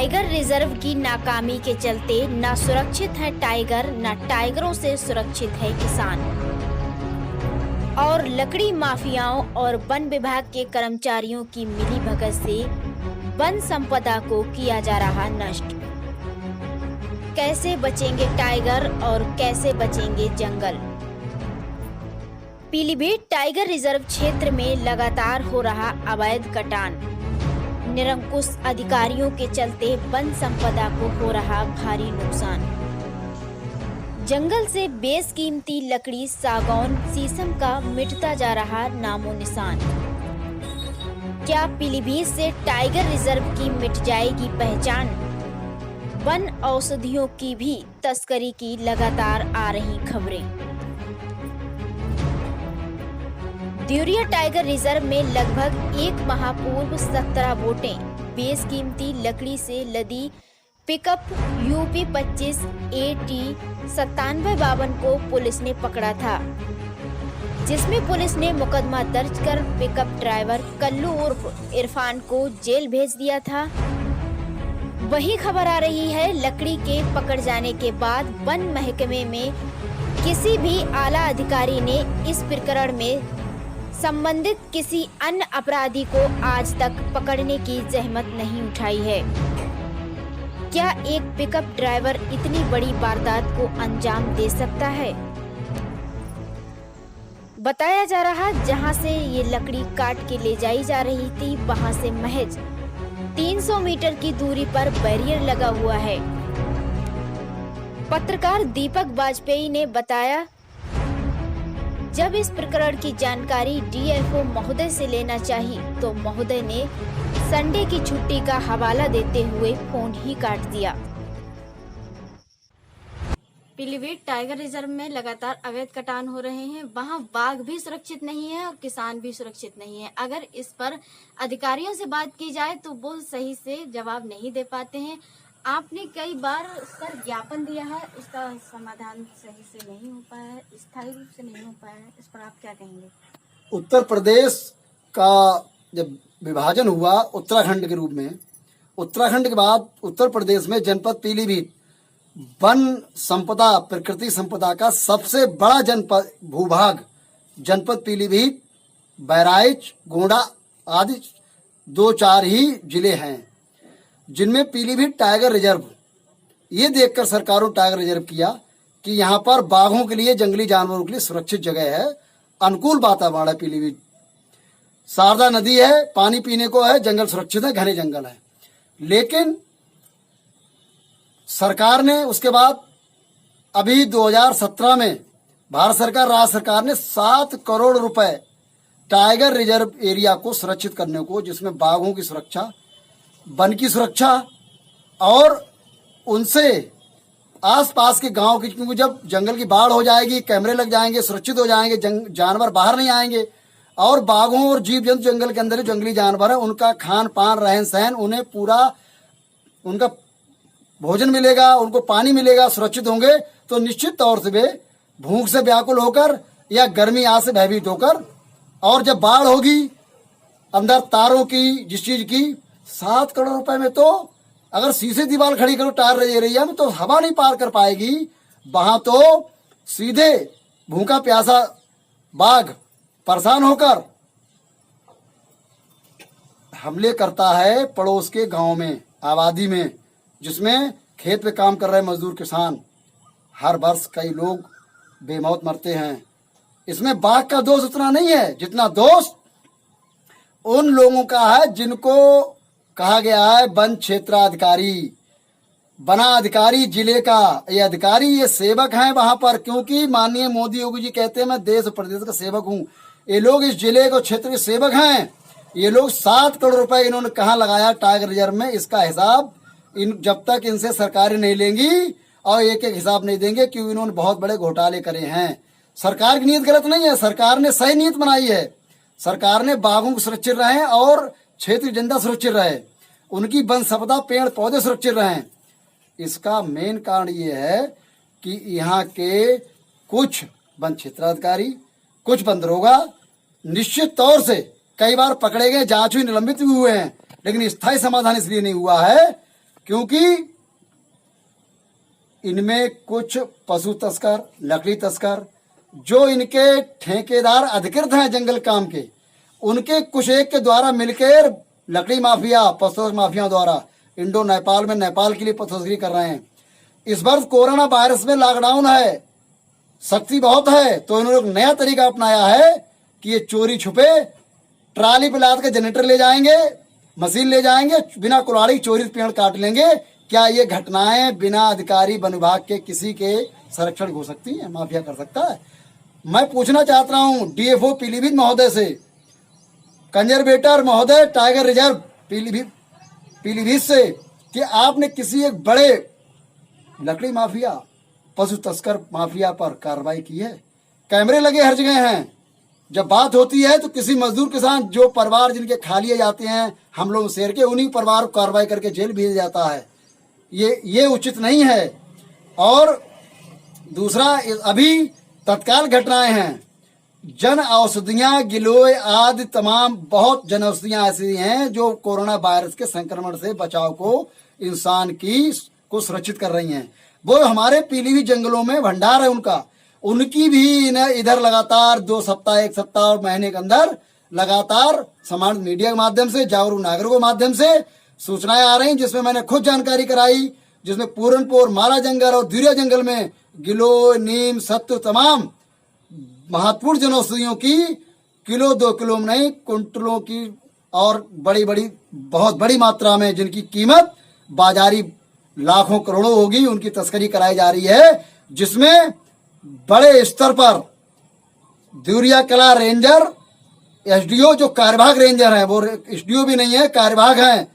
Tiger reserve की नाकामी के चलते न सुरक्षित है टाइगर, न टाइगरों से सुरक्षित है किसान। और लकड़ी माफियाओं और वन विभाग के कर्मचारियों की मिलीभगत से वन संपदा को किया जा रहा नष्ट। कैसे बचेंगे टाइगर और कैसे बचेंगे जंगल? पीलीभीत टाइगर रिजर्व क्षेत्र में लगातार हो रहा अवैध कटान, निरंकुश अधिकारियों के चलते वन संपदा को हो रहा भारी नुकसान। जंगल से बेशकीमती लकड़ी, सागौन, शीशम का मिटता जा रहा नामो निशान। क्या पीलीभीत से टाइगर रिजर्व की मिट जाएगी पहचान? वन औषधियों की भी तस्करी की लगातार आ रही खबरें। देवरिया टाइगर रिजर्व में लगभग एक माह पूर्व 17 बोटें बेशकीमती लकड़ी से लदी पिकअप यूपी 25 AT 9752 को पुलिस ने पकड़ा था, जिसमें पुलिस ने मुकदमा दर्ज कर पिकअप ड्राइवर कल्लू उर्फ इरफान को जेल भेज दिया था। वही खबर आ रही है, लकड़ी के पकड़ जाने के बाद वन महकमे में किसी भी आला अधिकारी ने इस प्रकरण में संबंधित किसी अन्य अपराधी को आज तक पकड़ने की जहमत नहीं उठाई है। क्या एक पिकअप ड्राइवर इतनी बड़ी वारदात को अंजाम दे सकता है? बताया जा रहा, जहां से ये लकड़ी काट के ले जाई जा रही थी, वहां से महज 300 मीटर की दूरी पर बैरियर लगा हुआ है। पत्रकार दीपक वाजपेयी ने बताया, जब इस प्रकरण की जानकारी DFO महोदय से लेना चाहिए तो महोदय ने संडे की छुट्टी का हवाला देते हुए फोन ही काट दिया। पीलीभीत टाइगर रिजर्व में लगातार अवैध कटान हो रहे हैं, वहां बाघ भी सुरक्षित नहीं है और किसान भी सुरक्षित नहीं है। अगर इस पर अधिकारियों से बात की जाए तो वो सही से जवाब नहीं दे पाते हैं। आपने कई बार इस पर ज्ञापन दिया है, इसका समाधान सही से नहीं हो पाया है, स्थायी रूप से नहीं हो पाया है, इस पर आप क्या कहेंगे? उत्तर प्रदेश का जब विभाजन हुआ उत्तराखंड के रूप में, उत्तराखंड के बाद उत्तर प्रदेश में जनपद पीलीभीत वन संपदा, प्रकृति संपदा का सबसे बड़ा जनपद भूभाग जनपद पीलीभीत, बहराइच, गोंडा आदि 2-4 ही जिले हैं, जिनमें पीलीभीत टाइगर रिजर्व, ये देखकर सरकारों ने टाइगर रिजर्व किया कि यहाँ पर बाघों के लिए, जंगली जानवरों के लिए सुरक्षित जगह है, अनुकूल वातावरण है। पीलीभीत शारदा नदी है, पानी पीने को है, जंगल सुरक्षित है, घने जंगल है। लेकिन सरकार ने उसके बाद अभी 2017 में भारत सरकार, राज्य सरकार ने 7 करोड़ रुपए टाइगर रिजर्व एरिया को सुरक्षित करने को, जिसमें बाघों की सुरक्षा, वन की सुरक्षा और उनसे आसपास के गांव की, क्योंकि जब जंगल की बाढ़ हो जाएगी, कैमरे लग जाएंगे, सुरक्षित हो जाएंगे, जानवर बाहर नहीं आएंगे और बाघों और जीव जंतु, जंगल के अंदर जंगली जानवर है, उनका खान पान, रहन सहन, उन्हें पूरा उनका भोजन मिलेगा, उनको पानी मिलेगा, सुरक्षित होंगे, तो निश्चित तौर से वे भूख से व्याकुल होकर या गर्मी आग से भयभीत होकर, और जब बाढ़ होगी अंदर तारों की, जिस चीज की, 7 करोड़ रुपए में तो अगर शीशे दीवार खड़ी करो टायर एरिया में तो हवा नहीं पार कर पाएगी। वहां तो सीधे भूखा प्यासा बाघ परेशान होकर हमले करता है पड़ोस के गांव में, आबादी में, जिसमें खेत पे काम कर रहे मजदूर किसान, हर वर्ष कई लोग बेमौत मरते हैं। इसमें बाघ का दोष उतना नहीं है जितना दोष उन लोगों का है जिनको कहा गया है वन क्षेत्राधिकारी, वनाधिकारी जिले का। ये अधिकारी, ये सेवक हैं वहां पर, क्योंकि माननीय मोदी योगी जी कहते हैं मैं देश और प्रदेश का सेवक हूं। ये लोग इस जिले को, क्षेत्र के सेवक हैं। ये लोग 7 करोड़ रुपए इन्होंने कहाँ लगाया टाइगर रिजर्व में, इसका हिसाब जब तक इनसे सरकारें नहीं लेंगी और एक एक हिसाब नहीं देंगे, क्योंकि इन्होंने बहुत बड़े घोटाले करे हैं। सरकार की नीयत गलत नहीं है, सरकार ने सही नीयत बनाई है। सरकार ने बाघों को सुरक्षित रहे और क्षेत्र की जनता सुरक्षित रहे, उनकी वन संपदा, पेड़ पौधे सुरक्षित रहे। इसका मेन कारण ये है कि यहाँ के कुछ वन क्षेत्राधिकारी, कुछ वन दरोगा निश्चित तौर से कई बार पकड़े गए, जांच हुई, निलंबित भी हुए हैं, लेकिन स्थायी समाधान इसलिए नहीं हुआ है क्योंकि इनमें कुछ पशु तस्कर, लकड़ी तस्कर, जो इनके ठेकेदार अधिकृत हैं जंगल काम के, उनके कुछ एक के द्वारा मिलकर लकड़ी माफिया, पशु माफिया द्वारा इंडो नेपाल में नेपाल के लिए पशुतस्करी कर रहे हैं। इस वर्ष कोरोना वायरस में लॉकडाउन है, सख्ती बहुत है, तो इन्होंने नया तरीका अपनाया है कि ये चोरी छुपे ट्राली पे लाद के जनरेटर ले जाएंगे, मशीन ले जाएंगे, बिना कुल्हाड़ी चोरी पेड़ काट लेंगे। क्या ये घटनाएं बिना अधिकारी वन विभाग के किसी के संरक्षण हो सकती है? माफिया कर सकता है? मैं पूछना चाहता हूं डीएफओ पीलीभीत महोदय से, कंजर्वेटर महोदय टाइगर रिजर्व पीलीभीत से, कि आपने किसी एक बड़े लकड़ी माफिया, पशु तस्कर माफिया पर कार्रवाई की है? कैमरे लगे हर जगह हैं। जब बात होती है तो किसी मजदूर किसान, जो परिवार जिनके खालिए जाते हैं हम लोग शेर के, उन्हीं परिवार को कार्रवाई करके जेल भेज जाता है। ये उचित नहीं है। और दूसरा, अभी तत्काल घटनाएं हैं, जन औषधियां, गिलोय आदि तमाम बहुत जन औषधियां ऐसी हैं जो कोरोना वायरस के संक्रमण से बचाव को, इंसान को सुरक्षित कर रही हैं। वो हमारे पीलीभीत जंगलों में भंडार है उनका, उनकी भी इधर लगातार 2 सप्ताह, 1 सप्ताह और महीने के अंदर लगातार समान मीडिया के माध्यम से, जागरूक नागरिकों के माध्यम से सूचनाएं आ रही, जिसमें मैंने खुद जानकारी कराई, जिसमें पूरनपुर, माला जंगल और धीरिया जंगल में गिलोय, नीम, सत्तू तमाम महत्वपूर्ण जनौषधियों की किलो 2 किलो में नहीं, कुंटलों की और बहुत बड़ी मात्रा में, जिनकी कीमत बाजारी लाखों करोड़ों होगी, उनकी तस्करी कराई जा रही है। जिसमें बड़े स्तर पर धुरिया कला रेंजर, एसडीओ जो कार्यवाहक रेंजर है, वो एसडीओ भी नहीं है, कार्यवाहक हैं,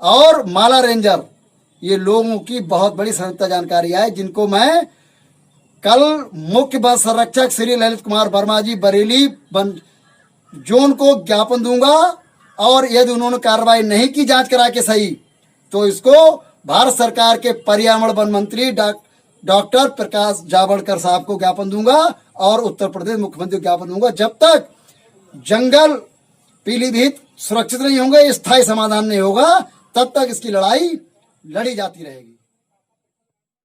और माला रेंजर, ये लोगों की बहुत बड़ी संयुक्त जानकारी है, जिनको मैं कल मुख्य वन संरक्षक श्री ललित कुमार वर्मा जी बरेली वन जोन को ज्ञापन दूंगा। और यदि उन्होंने कार्रवाई नहीं की जांच करा के सही, तो इसको भारत सरकार के पर्यावरण वन मंत्री डॉक्टर प्रकाश जावड़कर साहब को ज्ञापन दूंगा और उत्तर प्रदेश मुख्यमंत्री को ज्ञापन दूंगा। जब तक जंगल पीलीभीत सुरक्षित नहीं होंगे, स्थायी समाधान नहीं होगा, तब तक इसकी लड़ाई लड़ी जाती रहेगी।